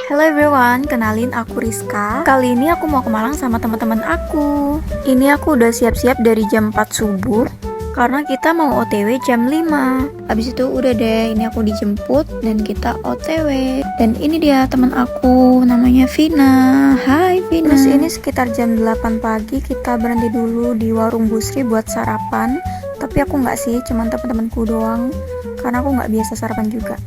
Hello everyone, kenalin aku Rizka. Kali ini aku mau ke Malang sama teman-teman aku. Ini aku udah siap-siap dari jam 4 subuh karena kita mau OTW jam 5. Habis itu udah deh, ini aku dijemput dan kita OTW. Dan ini dia teman aku, namanya Vina. Hai Vina. Terus ini sekitar jam 8 pagi kita berhenti dulu di warung Busri buat sarapan. Tapi aku nggak sih, cuman teman-temanku doang karena aku nggak biasa sarapan juga.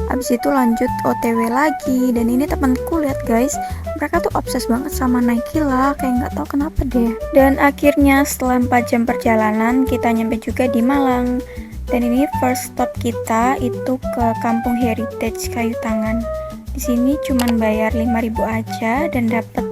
Abis itu lanjut OTW lagi. Dan ini temanku, lihat guys, mereka tuh obses banget sama Nike lah, kayak nggak tahu kenapa deh. Dan akhirnya setelah 4 jam perjalanan kita nyampe juga di Malang. Dan ini first stop kita itu ke Kampung Heritage Kayu Tangan. Di sini cuman bayar 5.000 aja dan dapet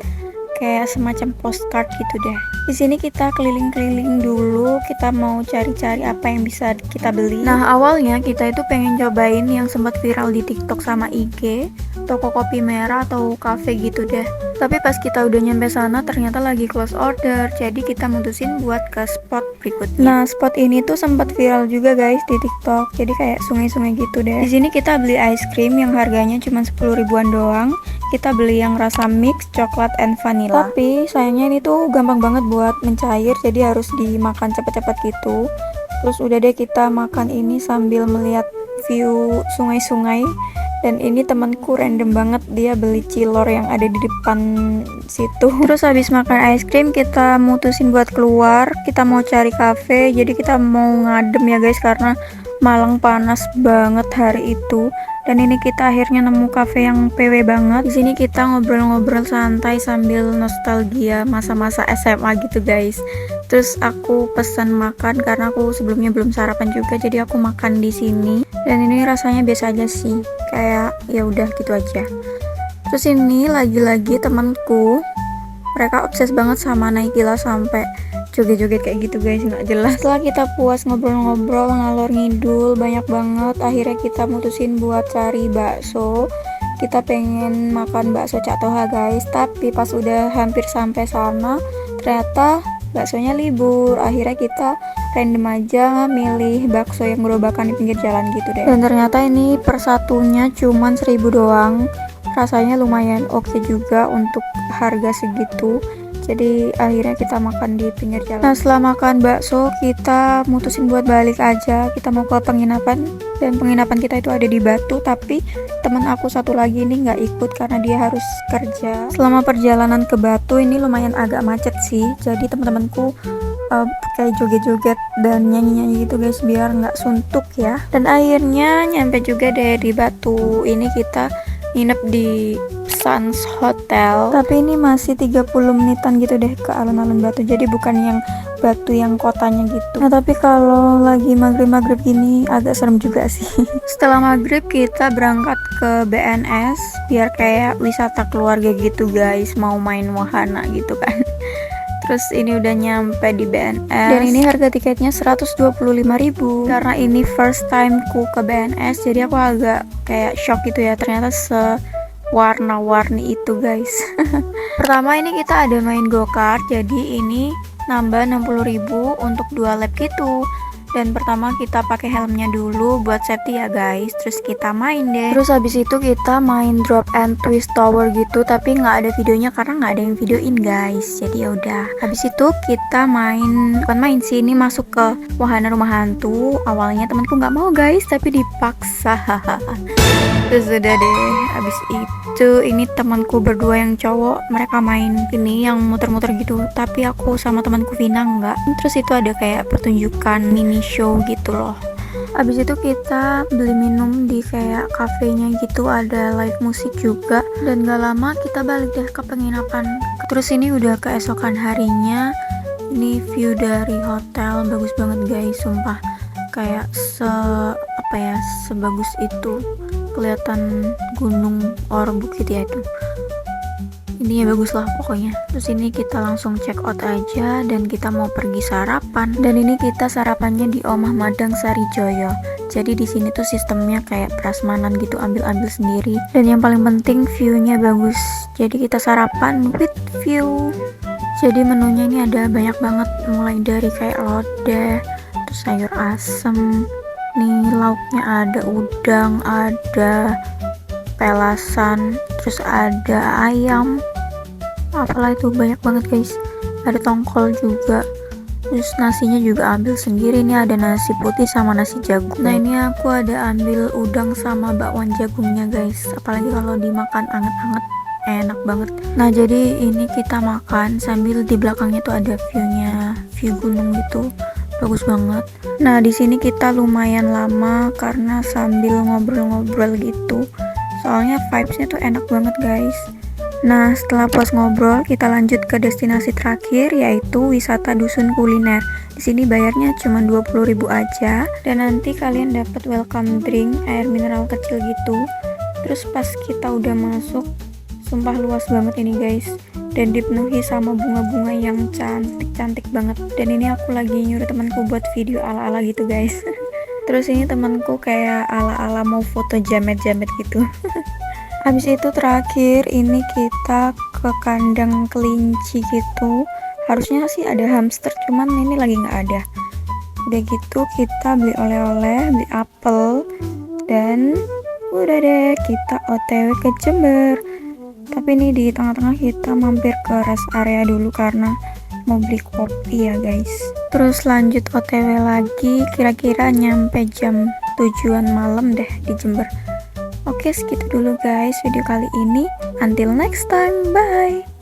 kayak semacam postcard gitu deh. Di sini kita keliling-keliling dulu, kita mau cari-cari apa yang bisa kita beli. Nah, awalnya kita itu pengen cobain yang sempat viral di TikTok sama IG, toko kopi merah atau cafe gitu deh. Tapi pas kita udah nyampe sana ternyata lagi close order, jadi kita mutusin buat ke spot berikutnya. Nah, spot ini tuh sempat viral juga guys di TikTok, jadi kayak sungai-sungai gitu deh. Di sini kita beli ice cream yang harganya cuma 10 ribuan doang. Kita beli yang rasa mix, coklat, and vanilla. Tapi sayangnya ini tuh gampang banget buat mencair, jadi harus dimakan cepet-cepet gitu. Terus udah deh kita makan ini sambil melihat view sungai-sungai. Dan ini temanku random banget, dia beli cilor yang ada di depan situ. Terus habis makan ice cream kita mutusin buat keluar, kita mau cari cafe. Jadi kita mau ngadem ya guys, karena Malang panas banget hari itu. Dan ini kita akhirnya nemu cafe yang PW banget. Di sini kita ngobrol-ngobrol santai sambil nostalgia masa-masa SMA gitu guys. Terus aku pesan makan karena aku sebelumnya belum sarapan juga, jadi aku makan di sini. Dan ini rasanya biasa aja sih, kayak ya udah gitu aja. Terus ini lagi-lagi temanku, mereka obses banget sama Nike lah, sampai joget-joget kayak gitu guys, nggak jelas. Setelah kita puas ngobrol-ngobrol ngalor ngidul banyak banget, akhirnya kita mutusin buat cari bakso. Kita pengen makan bakso Cak Toha guys, tapi pas udah hampir sampai sana ternyata baksonya libur. Akhirnya kita random aja milih bakso yang gerobakan di pinggir jalan gitu deh. Dan ternyata ini per satunya cuman 1.000 doang. Rasanya lumayan oke juga untuk harga segitu. Jadi akhirnya kita makan di pinggir jalan. Nah, setelah makan bakso kita mutusin buat balik aja. Kita mau ke penginapan, dan penginapan kita itu ada di Batu, tapi teman aku satu lagi ini nggak ikut karena dia harus kerja. Selama perjalanan ke Batu ini lumayan agak macet sih, jadi teman-temanku kayak joget-joget dan nyanyi-nyanyi gitu guys, biar nggak suntuk ya. Dan akhirnya nyampe juga deh di Batu. Ini kita nginep di Sans Hotel, tapi ini masih 30 menitan gitu deh ke alun-alun Batu, jadi bukan yang Batu yang kotanya gitu. Nah, tapi kalau lagi maghrib-maghrib gini agak serem juga sih. Setelah maghrib kita berangkat ke BNS biar kayak wisata keluarga gitu guys, mau main wahana gitu kan. Terus ini udah nyampe di BNS, dan ini harga tiketnya 125.000. Karena ini first time ku ke BNS, jadi aku agak kayak shock gitu ya, ternyata warna-warni itu guys. Pertama ini kita ada main go-kart, jadi ini nambah 60.000 untuk 2 lap gitu. Dan pertama kita pakai helmnya dulu buat safety ya guys. Terus kita main deh. Terus habis itu kita main drop and twist tower gitu, tapi nggak ada videonya karena nggak ada yang videoin guys. Jadi ya udah. Habis itu kita bukan main sih, ini masuk ke wahana rumah hantu. Awalnya temanku nggak mau guys, tapi dipaksa. Terus udah deh. Habis itu ini temanku berdua yang cowok, mereka main ini yang muter-muter gitu. Tapi aku sama temanku Vina nggak. Terus itu ada kayak pertunjukan mini show gitu loh. Abis itu kita beli minum di kayak kafenya gitu, ada live musik juga. Dan gak lama kita balik deh ke penginapan. Terus ini udah keesokan harinya. Ini view dari hotel bagus banget guys, sumpah. Kayak sebagus itu. Kelihatan gunung or bukit ya itu. Ini ya bagus lah pokoknya. Terus ini kita langsung check out aja dan kita mau pergi sarapan. Dan ini kita sarapannya di Omah Madang Sarijoyo. Jadi di sini tuh sistemnya kayak prasmanan gitu, ambil-ambil sendiri. Dan yang paling penting view-nya bagus. Jadi kita sarapan with view. Jadi menunya ini ada banyak banget, mulai dari kayak lodeh, terus sayur asem. Nih lauknya ada udang, ada pelasan, terus ada ayam, apalah itu banyak banget guys, ada tongkol juga. Terus nasinya juga ambil sendiri, ini ada nasi putih sama nasi jagung. Nah ini aku ada ambil udang sama bakwan jagungnya guys, apalagi kalau dimakan anget-anget enak banget. Nah jadi ini kita makan sambil di belakangnya tuh ada view gunung gitu, bagus banget. Nah di sini kita lumayan lama karena sambil ngobrol-ngobrol gitu, soalnya vibesnya tuh enak banget guys. Nah setelah puas ngobrol kita lanjut ke destinasi terakhir, yaitu wisata dusun kuliner. Di sini bayarnya cuma 20.000 aja, dan nanti kalian dapat welcome drink air mineral kecil gitu. Terus pas kita udah masuk, sumpah luas banget ini guys, dan dipenuhi sama bunga-bunga yang cantik-cantik banget. Dan ini aku lagi nyuruh temanku buat video ala-ala gitu guys. Terus ini temanku kayak ala-ala mau foto jamet-jamet gitu. Habis itu terakhir ini kita ke kandang kelinci gitu. Harusnya sih ada hamster, cuman ini lagi nggak ada. Udah gitu kita beli oleh-oleh, beli apel, dan udah deh kita OTW ke Jember. Tapi ini di tengah-tengah kita mampir ke rest area dulu karena mau beli kopi ya guys. Terus lanjut OTW lagi, kira-kira nyampe jam 7-an malam deh di Jember. Oke, segitu dulu guys video kali ini. Until next time, bye.